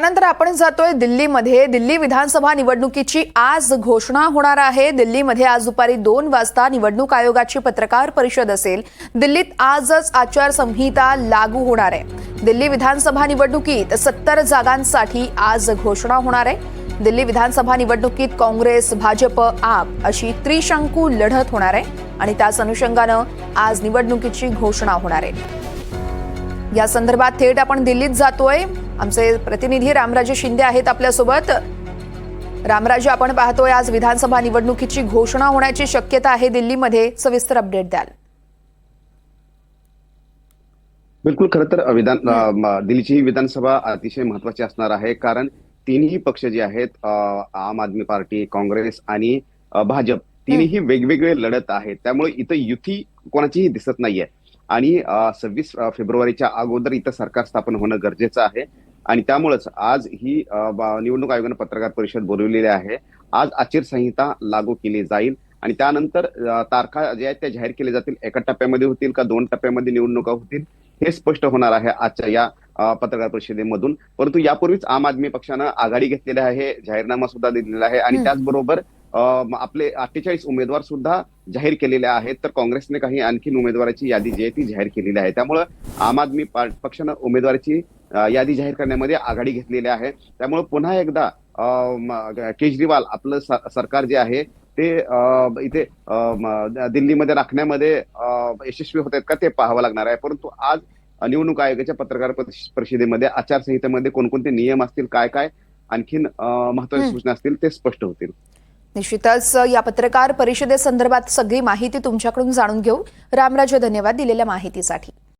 त्यानंतर आपण जातोय दिल्लीमध्ये. दिल्ली विधानसभा निवडणुकीची आज घोषणा होणार आहे. दिल्लीमध्ये आज दुपारी 2 वाजता निवडणूक आयोगाची पत्रकार परिषद असेल. दिल्लीत आजच आचारसंहिता लागू होणार आहे. दिल्ली विधानसभा निवडणुकीत 70 जागांसाठी आज घोषणा होणार आहे. दिल्ली विधानसभा निवडणुकीत काँग्रेस, भाजप, आप अशी त्रिशंकू लढत होणार आहे आणि त्याच अनुषंगानं आज निवडणुकीची घोषणा होणार आहे. या संदर्भात थेट आपण दिल्लीत जातोय. आमचे प्रतिनिधी रामराजे शिंदे आहेत आपल्यासोबत. रामराजे, आपण पाहतोय आज विधानसभा निवडणुकीची घोषणा होण्याची शक्यता आहे दिल्लीमध्ये. सविस्तर अपडेट द्याल? बिलकुल. खरं तर दिल्लीची ही विधानसभा अतिशय महत्वाची असणार आहे, कारण तिन्ही पक्ष जे आहेत, आम आदमी पार्टी, काँग्रेस आणि भाजप, तिन्ही वेगवेगळे लढत आहेत. त्यामुळे इथं युती कोणाचीही दिसत नाहीये आणि 26 फेब्रुवारीच्या अगोदर इथं सरकार स्थापन होणं गरजेचं आहे. आणि त्यामुळेच आज ही निवडणूक आयोगाने पत्रकार परिषद बोलवलेली आहे. आज आचारसंहिता लागू केली जाईल आणि त्यानंतर तारखा ज्या आहेत त्या जाहीर केल्या जातील. एका टप्प्यामध्ये होतील का 2 टप्प्यामध्ये निवडणुका होतील हे स्पष्ट होणार आहे आजच्या या पत्रकार परिषदेमधून. परंतु यापूर्वीच आम आदमी पक्षानं आघाडी घेतलेली आहे, जाहीरनामा सुद्धा दिलेला आहे आणि त्याचबरोबर आपले 48 उमेदवार सुद्धा जाहीर केलेले आहेत. तर काँग्रेसने काही आणखीन उमेदवाराची यादी जी आहे ती जाहीर केलेली आहे. त्यामुळे आम आदमी पक्षानं उमेदवाराची यादी जाहीर करण्यामध्ये आघाडी घेतलेली आहे. त्यामुळे पुन्हा एकदा केजरीवाल आपलं सरकार जे आहे ते इथे दिल्लीमध्ये राखण्यामध्ये यशस्वी होत आहेत का ते पाहावं लागणार आहे. परंतु आज निवडणूक आयोगाच्या पत्रकार परिषदेमध्ये आचारसंहितेमध्ये कोणकोणते नियम असतील, काय काय आणखीन महत्वाच्या सूचना असतील ते स्पष्ट होतील. निश्चितच या पत्रकार परिषदेसंदर्भात सगळी माहिती तुमच्याकडून जाणून घेऊ. रामराजे, धन्यवाद दिलेल्या माहितीसाठी.